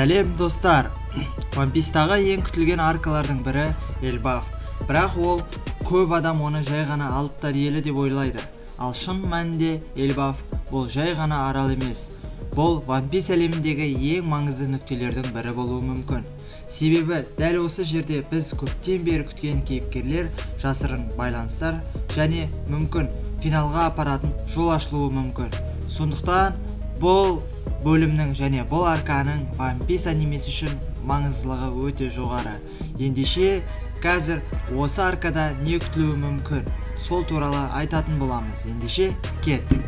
Сәлем достар. One Piece'тағы ең күтілген аркалардың бірі Эльбаф. Бірақ ол көп адам оны жай ғана алыптар елі деп ойлайды. Ал шын мәнінде Эльбаф бұл жай ғана арал емес. Бұл One Piece әлеміндегі ең маңызды нүктелердің бірі болуы мүмкін. Себебі дәл осы жерде біз көптен бері күткен кейіпкерлер, жасырын байланыстар және мүмкін финалға апаратын жол ашылуы мүмкін. Сондықтан бұл бөлімнің және бұл арканың One Piece анимесі үшін маңыздылығы өте жоғары. Ендеше қазір осы аркада не күтілуі мүмкін, сол туралы айтатын боламыз. Ендеше кеттік.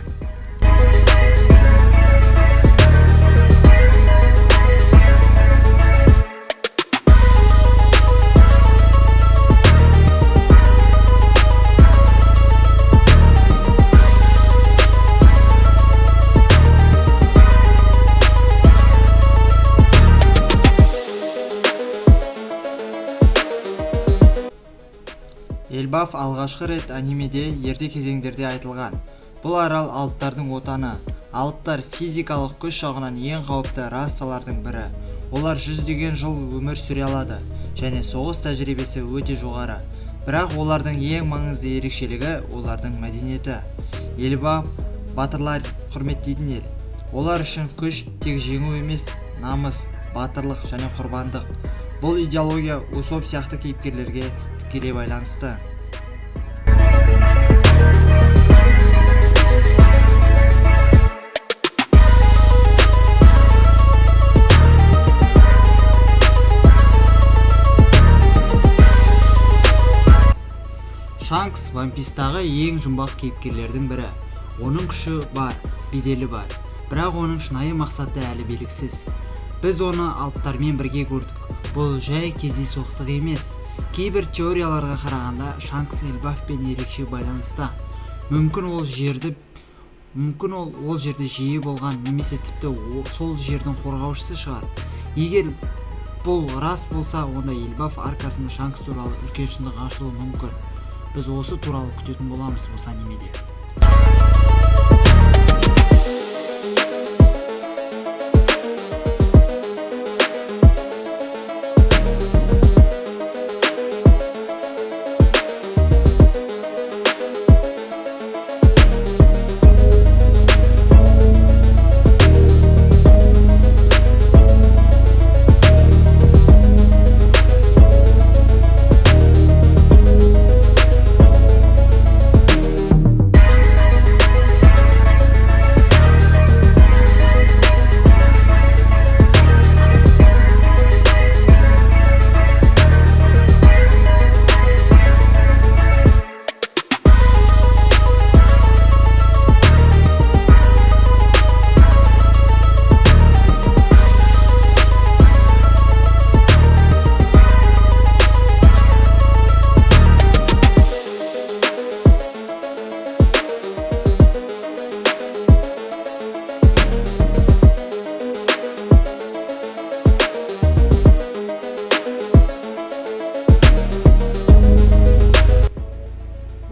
Эльбаф алғашқы рет анимеде ерте кезеңдерде айтылған. Бұл арал алыптардың отаны. Алыптар физикалық күш жағынан ең қауіпті расалардың бірі. Олар жүздеген жыл өмір сүре алады және соғыс тәжірибесі өте жоғары. Бірақ олардың ең маңызды ерекшелігі олардың мәдениеті. Эльбаф батырлар құрметтейтін ел. Олар үшін күш тек жеңу емес, намыс, батырлық және құрбандық. Бұл идеология Усоп сияқты кейіпкерлерге тікелей байланысты. Шанкс One Piece'тағы ең жұмбақ кейіпкерлердің бірі. Оның күші бар, беделі бар, бірақ оның шынайы мақсаты әлі белгісіз. Біз оны алыптармен бірге көрдік. Бұл жай кездейсоқтық емес. Кейбір теорияларға қарағанда Шанкс Эльбафпен ерекше байланыста. Мүмкін ол жерде жиі болған, немесе тіпті сол жердің қорғаушысы шығар. Егер бұл рас болса, онда Эльбаф аркасында Шанкс туралы үлкен шындық ашылуы мүмкін. Біз осы туралы күтетін боламыз осы анимеде.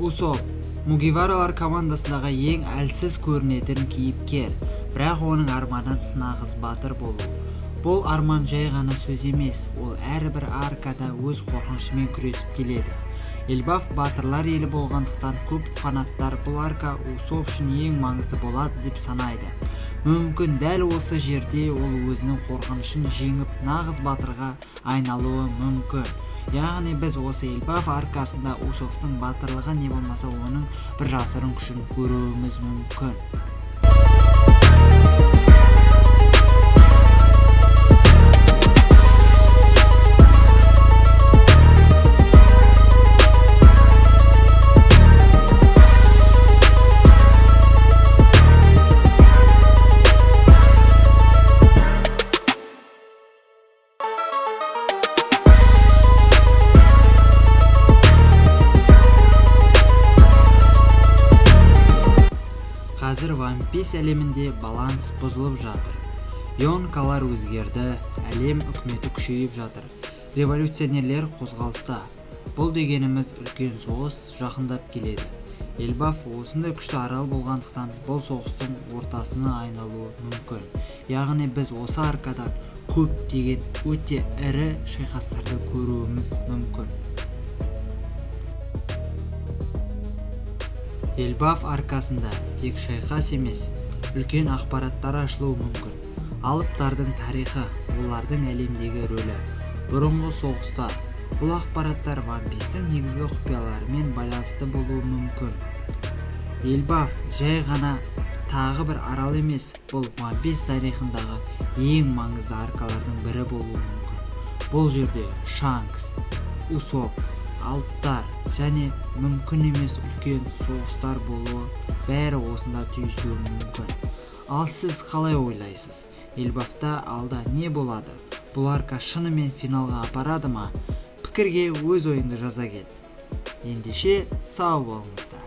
Усоп Мугиваралар командасындағы ең әлсіз көрінетін кейіпкер, бірақ оның арманы нағыз батыр болу. Бұл арман жай ғана сөз емес, ол әрбір аркада өз қорқынышымен күресіп келеді. Эльбаф батырлар елі болғандықтан көп фанаттар бұл арка Усоп үшін ең маңызды болады деп санайды. Мүмкін дәл осы жерде ол өзінің қорқынышын жеңіп нағыз батырға айналуы мүмкін. Яғни біз осы Эльбаф аркасында Усоптың батырлығы не болмаса оның бір жасырын күшін көруіміз мүмкін. Қазір One Piece әлемінде баланс бұзылып жатыр. Ионкалар өзгерді, әлем үкіметі күшейіп жатыр. Революционерлер қозғалыста. Бұл дегеніміз үлкен соғыс жақындап келеді. Эльбаф осындай күшті арал болғандықтан бұл соғыстың ортасына айналуы мүмкін. Яғни біз осы аркадан көптеген өте ірі шайқастарды көруіміз мүмкін. Эльбаф аркасында тек шайқас емес, үлкен ақпараттар ашылуы мүмкін. Алыптардың тарихы, олардың әлемдегі рөлі, бұрынғы соғыстар, бұл ақпараттар One Piece'тің негізгі құпияларымен байланысты болуы мүмкін. Эльбаф жай ғана тағы бір арал емес, бұл One Piece тарихындағы ең маңызды аркалардың бірі болуы мүмкін. Бұл жерде Шанкс, Усоп, алыптар және мүмкін емес үлкен соғыстар болуы бәрі осында түйісуі мүмкін. Ал сіз қалай ойлайсыз? Эльбафта алда не болады? Бұл арка шынымен финалға апарады ма? Пікірге өз ойыңды жаза кет. Ендеше сау болыңыздар.